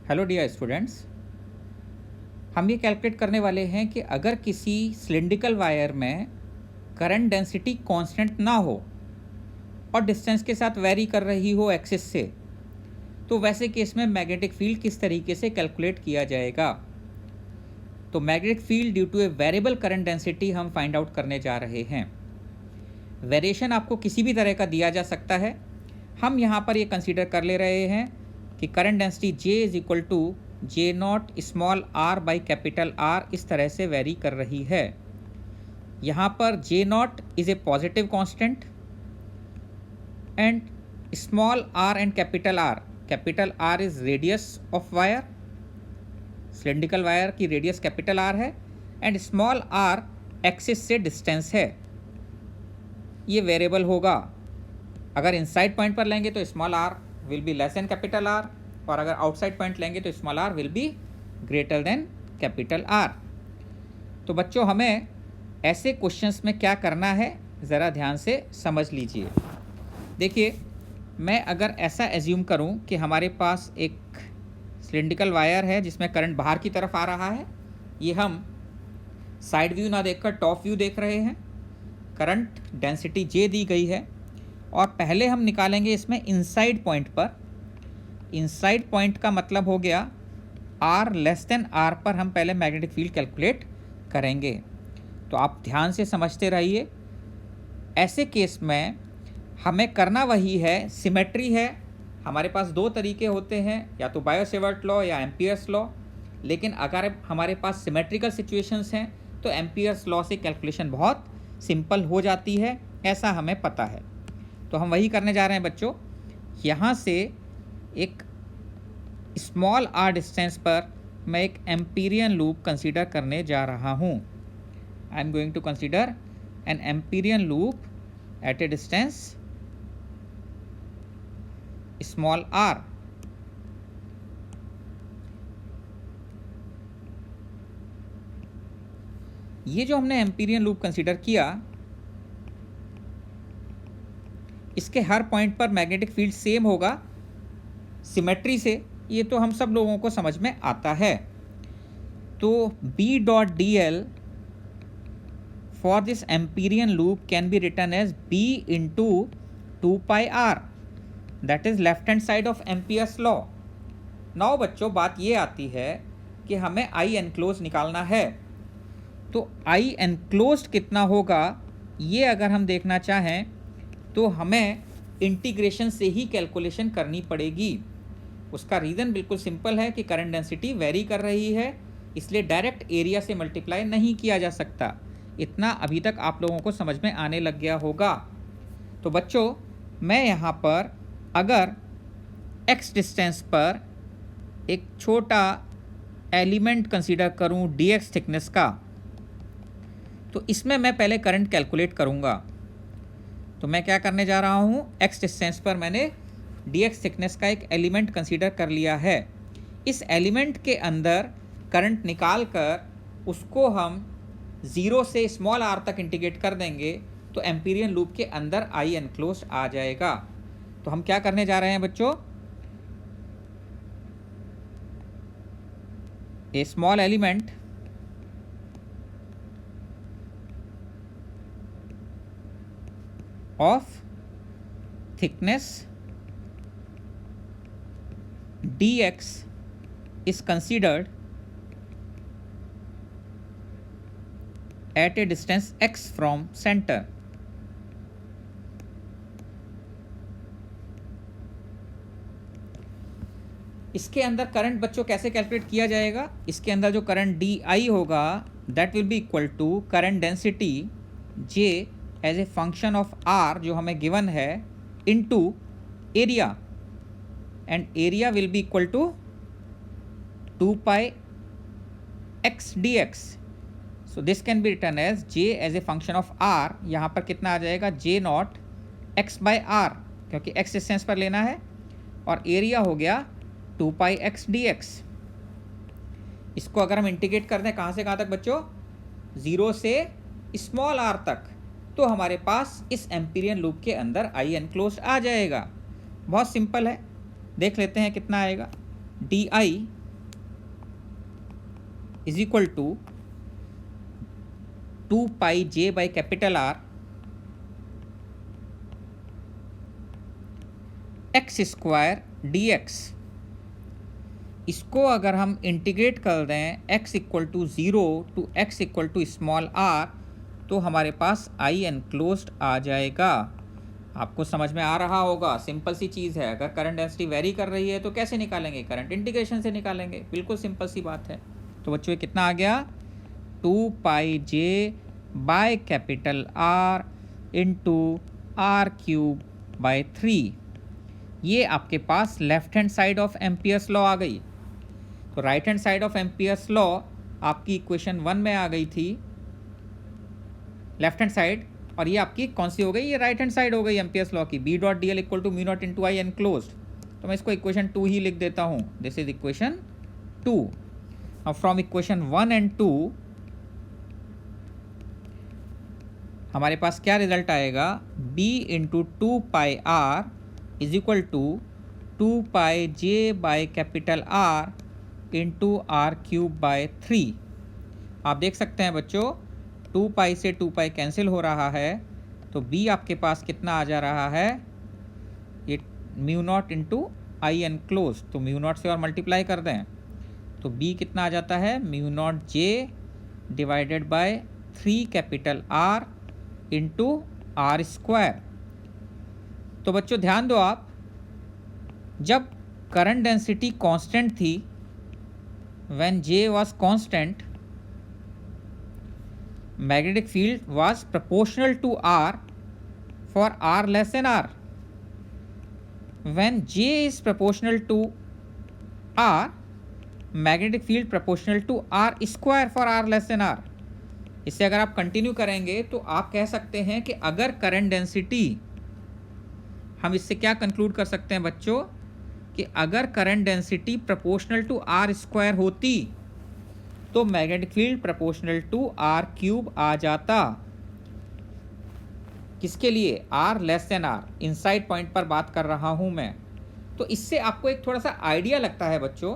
Hello dear students, हम ये calculate करने वाले हैं कि अगर किसी सिलिंड्रिकल वायर में करंट डेंसिटी कांस्टेंट ना हो और डिस्टेंस के साथ वेरी कर रही हो एक्सिस से, तो वैसे केस में मैग्नेटिक फील्ड किस तरीके से कैलकुलेट किया जाएगा। तो magnetic field due to a variable current density हम फाइंड आउट करने जा रहे हैं। वेरिएशन आपको किसी भी तरह का दिया जा सकता है। हम यहाँ पर ये कंसीडर कर ले रहे हैं कि current density J is equal to J naught small r by capital R इस तरह से वेरी कर रही है। यहाँ पर J not is a positive constant and small r and capital R is radius of wire. Cylindrical wire की radius capital R है एंड स्मॉल r एक्सिस से डिस्टेंस है। ये वेरिएबल होगा। अगर इनसाइड पॉइंट पर लेंगे तो small r will be less than capital R, और अगर आउटसाइड पॉइंट लेंगे तो small r will be greater than capital R। तो बच्चों, हमें ऐसे क्वेश्चंस में क्या करना है ज़रा ध्यान से समझ लीजिए। देखिए, मैं अगर ऐसा एज्यूम करूं कि हमारे पास एक सिलिंड्रिकल वायर है जिसमें करंट बाहर की तरफ आ रहा है। ये हम साइड व्यू ना देखकर टॉप व्यू देख रहे हैं। करंट डेंसिटी J दी गई है और पहले हम निकालेंगे इसमें इनसाइड पॉइंट पर। इनसाइड पॉइंट का मतलब हो गया R लेस देन R पर हम पहले मैग्नेटिक फील्ड कैलकुलेट करेंगे। तो आप ध्यान से समझते रहिए। ऐसे केस में हमें करना वही है, सिमेट्री है। हमारे पास दो तरीके होते हैं, या तो बायो-सेवर्ट लॉ या एम्पियर्स लॉ। लेकिन अगर हमारे पास सिमेट्रिकल सिचुएशंस हैं तो एम्पियर्स लॉ से कैलकुलेशन बहुत सिंपल हो जाती है, ऐसा हमें पता है। तो हम वही करने जा रहे हैं बच्चों। यहाँ से एक स्मॉल r डिस्टेंस पर मैं एक एम्पीरियन लूप कंसीडर करने जा रहा हूँ। I am going to consider an Amperian loop at a distance small r। ये जो हमने एम्पीरियन लूप कंसीडर किया, इसके हर पॉइंट पर मैग्नेटिक फील्ड सेम होगा सिमेट्री से। ये तो हम सब लोगों को समझ में आता है। तो B dot D L for this Amperian loop can be written as B into 2πr, that is left hand side of Ampere's law. Now बच्चों, बात ये आती है कि हमें I एनक्लोज निकालना है। तो I एनक्लोज कितना होगा, ये अगर हम देखना चाहें तो हमें इंटीग्रेशन से ही कैलकुलेशन करनी पड़ेगी। उसका रीज़न बिल्कुल सिंपल है कि करंट डेंसिटी वेरी कर रही है, इसलिए डायरेक्ट एरिया से मल्टीप्लाई नहीं किया जा सकता। इतना अभी तक आप लोगों को समझ में आने लग गया होगा। तो बच्चों, मैं यहाँ पर अगर x डिस्टेंस पर एक छोटा एलिमेंट कंसीडर करूँ dx थिकनेस का, तो इसमें मैं पहले करंट कैलकुलेट करूँगा। तो मैं क्या करने जा रहा हूँ, x डिस्टेंस पर मैंने dx थिकनेस का एक एलिमेंट कंसीडर कर लिया है। इस एलिमेंट के अंदर करंट निकाल कर उसको हम 0 से स्मॉल r तक इंटीग्रेट कर देंगे तो एम्पीरियन लूप के अंदर I एनक्लोज आ जाएगा। तो हम क्या करने जा रहे हैं बच्चों, a small element of thickness dx is considered at a distance x from center। इसके अंदर करंट बच्चों कैसे कैलकुलेट किया जाएगा, इसके अंदर जो करंट DI होगा that will be equal to current density J as a function of R जो हमें गिवन है into area, and area will be equal to 2πx dx। So this can be written as J as a function of R। यहाँ पर कितना आ जाएगा, J naught x by R, क्योंकि x distance पर लेना है, और एरिया हो गया 2πx dx। इसको अगर हम इंटीग्रेट कर दें कहाँ से कहाँ तक बच्चों, 0 से स्मॉल r तक, तो हमारे पास इस एम्पीरियन लूप के अंदर I एनक्लोज आ जाएगा। बहुत सिंपल है, देख लेते हैं कितना आएगा। D I is equal to 2 pi J by capital R X square D X. इसको अगर हम इंटीग्रेट कर दें x equal to 0 to x equal to small r, तो हमारे पास आई एनक्लोज्ड आ जाएगा। आपको समझ में आ रहा होगा, सिंपल सी चीज़ है। अगर करंट डेंसिटी वेरी कर रही है तो कैसे निकालेंगे? करंट इंटीग्रेशन से निकालेंगे, बिल्कुल सिंपल सी बात है। तो बच्चों ये कितना आ गया? 2 pi J by capital R into are cube by 3। ये आपके पास left hand side of Ampere's law आ गई। तो right hand side of Ampere's law आपकी इक्वेशन 1 में आ गई थी, लेफ्ट हैंड साइड, और ये आपकी कौन सी हो गई? ये राइट हैंड साइड हो गई एम्पियर्स लॉ की। B dot D L equal to mu naught into I enclosed. तो मैं इसको इक्वेशन 2 ही लिख देता हूँ, दिस इज इक्वेशन 2। अब फ्रॉम इक्वेशन 1 एंड 2 हमारे पास क्या रिजल्ट आएगा? b into 2 pi r is equal to 2 pi J by capital R into are cube by 3। आप देख सकते हैं बच्चों, 2 पाई से 2 पाई कैंसिल हो रहा है, तो b आपके पास कितना आ जा रहा है? ये mu naught into I enclose, तो म्यू नॉट से और मल्टीप्लाई कर दें तो b कितना आ जाता है? Mu naught J divided by 3 capital R into r square. तो बच्चों ध्यान दो आप, जब करंट डेंसिटी कांस्टेंट थी, when J was constant, magnetic field was proportional to R for R less than R। When J is proportional to R, magnetic field proportional to R square for R less than R। इससे अगर आप continue करेंगे तो आप कह सकते हैं कि अगर करंट डेंसिटी, हम इससे क्या कंक्लूड कर सकते हैं बच्चों, कि अगर current density proportional to are square होती तो magnetic field proportional to R cube आ जाता। किसके लिए? R less than R, inside point पर बात कर रहा हूं मैं। तो इससे आपको एक थोड़ा सा आइडिया लगता है बच्चों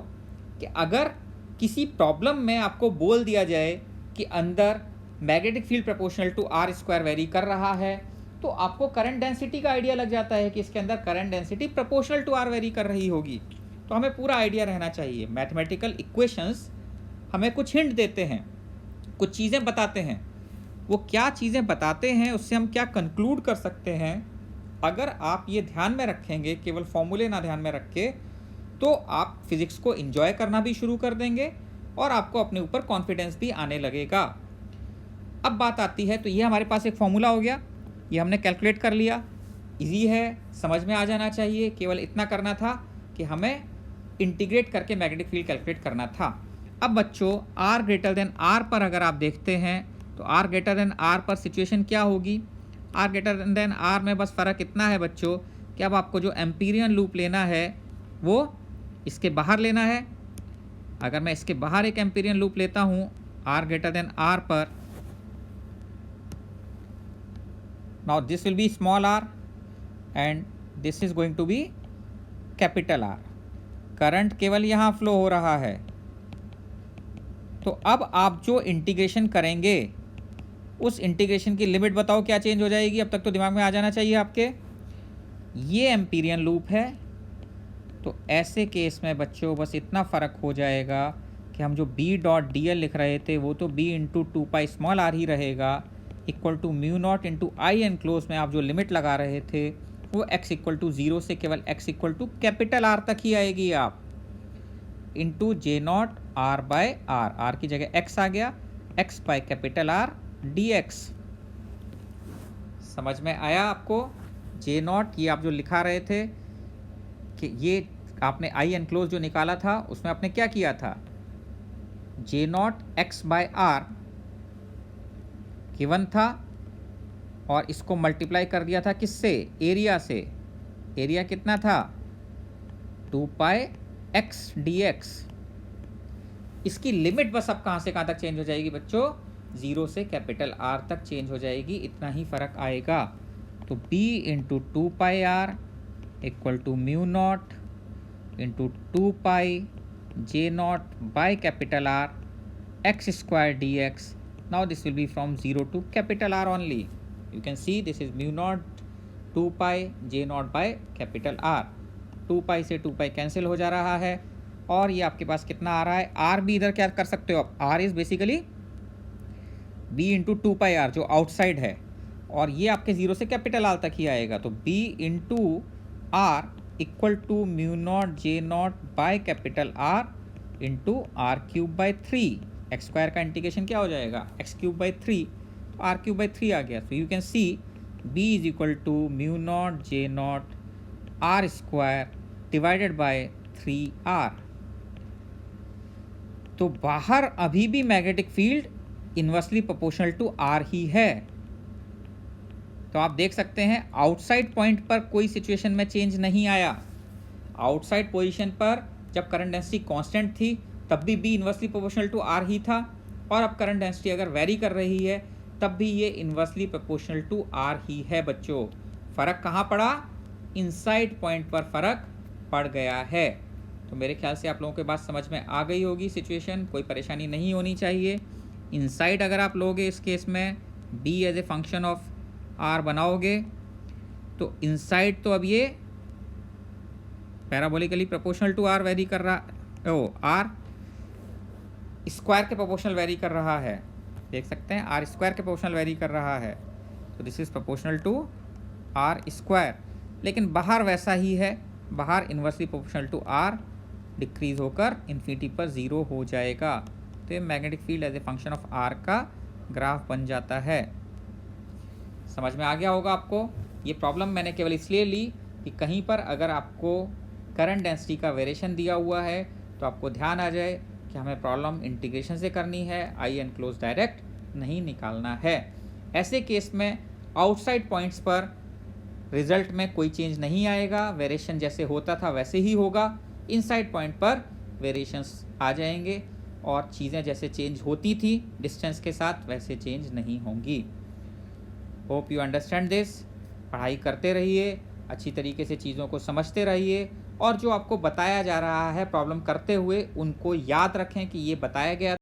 कि अगर किसी प्रॉब्लम में आपको बोल दिया जाए कि अंदर magnetic field proportional to are square vary कर रहा है, तो आपको करंट डेंसिटी का आइडिया लग जाता है कि इसके अंदर current density proportional to r vary कर रही होगी। तो हमें पूरा आइडिया रहना चाहिए। मैथमेटिकल इक्वेशंस हमें कुछ हिंट देते हैं, कुछ चीज़ें बताते हैं। वो क्या चीज़ें बताते हैं, उससे हम क्या कंक्लूड कर सकते हैं, अगर आप ये ध्यान में रखेंगे, केवल फॉर्मूले ना ध्यान में रख के, तो आप फिजिक्स को एंजॉय करना भी शुरू कर देंगे और आपको अपने ऊपर कॉन्फिडेंस भी आने लगेगा। अब बात आती है, तो ये हमारे पास एक फॉर्मूला हो गया, ये हमने कैलकुलेट कर लिया, इजी है, समझ में आ जाना चाहिए। केवल इतना करना था कि हमें इंटीग्रेट करके मैग्नेटिक फील्ड कैलकुलेट करना था। अब बच्चों r ग्रेटर देन r पर अगर आप देखते हैं तो r ग्रेटर देन r पर सिचुएशन क्या होगी? r ग्रेटर देन r में बस फ़र्क इतना है बच्चों कि अब आपको जो एम्पीरियन लूप लेना है वो इसके बाहर लेना है। अगर मैं इसके बाहर एक एम्पीरियन लूप लेता हूँ r ग्रेटर देन r पर, now this will be small r and this is going to be capital R। Current केवल यहाँ फ्लो हो रहा है। तो अब आप जो इंटीग्रेशन करेंगे उस इंटीग्रेशन की लिमिट बताओ क्या चेंज हो जाएगी? अब तक तो दिमाग में आ जाना चाहिए आपके। ये एम्पीरियन लूप है, तो ऐसे केस में बच्चों बस इतना फ़र्क हो जाएगा कि हम जो b डॉट डी एल लिख रहे थे वो तो b into 2 pi small r ही रहेगा, equal to mu naught into I enclose में आप जो लिमिट लगा रहे थे वो x इक्वल टू 0 से केवल x equal to capital R तक ही आएगी आप, into J naught R by r, r की जगह x आ गया, x by capital R dx। समझ में आया आपको? जे नॉट ये आप जो लिखा रहे थे कि ये आपने आई एनक्लोज जो निकाला था उसमें आपने क्या किया था? J naught x by R given था और इसको मल्टीप्लाई कर दिया था किससे? एरिया से। एरिया कितना था? 2 पाई x dx। इसकी लिमिट बस अब कहाँ से कहाँ तक चेंज हो जाएगी बच्चों? 0 से कैपिटल R तक चेंज हो जाएगी, इतना ही फ़र्क आएगा। तो b into 2 pi R equal to mu naught into 2 pi J naught by capital R x square dx. Now this will be from 0 to capital R only. You can see this is mu naught 2 pi j naught by capital R. 2 pi से 2 pi cancel हो जा रहा है और ये आपके पास कितना आ रहा है, R भी इधर क्या कर सकते हो आप, R is basically B into 2 pi R जो आउटसाइड है, और ये आपके 0 से कैपिटल R तक ही आएगा, तो B into R equal to mu naught J naught by capital R into are cube by 3. X square का इंटीग्रेशन क्या हो जाएगा, एक्स क्यूब बाई 3, तो आर क्यूब बाई 3 आ गया. So you can see B is equal to mu naught J naught R square divided by 3R. तो बाहर अभी भी magnetic field inversely proportional to R ही है. तो आप देख सकते हैं आउटसाइड पॉइंट पर कोई सिचुएशन में चेंज नहीं आया. आउटसाइड पोजीशन पर जब करंट डेंसिटी कांस्टेंट थी तब भी B inversely proportional to R ही था, और अब करंट डेंसिटी अगर वेरी कर रही है तब भी ये इन्वर्सली प्रोपोर्शनल टू आर ही है. बच्चों फ़र्क कहाँ पड़ा, इनसाइड पॉइंट पर फ़र्क पड़ गया है. तो मेरे ख्याल से आप लोगों के बात समझ में आ गई होगी सिचुएशन, कोई परेशानी नहीं होनी चाहिए. इनसाइड अगर आप लोगे इस केस में b as a function of r बनाओगे तो इनसाइड तो अब ये parabolically proportional to r vary कर रहा, r स्क्वायर के प्रोपोर्शनल वेरी कर रहा है. देख सकते हैं r स्क्वायर के प्रोपोर्शनल वेरी कर रहा है, तो this is proportional to r square. लेकिन बाहर वैसा ही है, बाहर inversely proportional to r decrease होकर इन्फिनिटी पर 0 हो जाएगा. तो ये magnetic field as a function of r का ग्राफ बन जाता है. समझ में आ गया होगा आपको. ये प्रॉब्लम मैंने केवल इसलिए ली कि कहीं पर अगर आपको करंट डेंसिटी का वेरिएशन दिया हुआ है तो आपको ध्यान आ जाए कि हमें प्रॉब्लम इंटीग्रेशन से करनी है, आई एन क्लोज डायरेक्ट नहीं निकालना है. ऐसे केस में आउटसाइड पॉइंट्स पर रिजल्ट में कोई चेंज नहीं आएगा, वेरिएशन जैसे होता था वैसे ही होगा. इनसाइड पॉइंट पर वेरिएशंस आ जाएंगे और चीज़ें जैसे चेंज होती थी डिस्टेंस के साथ वैसे चेंज नहीं होंगी. Hope you understand this. पढ़ाई करते रहिए, अच्छी तरीके से चीज़ों को समझते रहिए, और जो आपको बताया जा रहा है प्रॉब्लम करते हुए उनको याद रखें कि ये बताया गया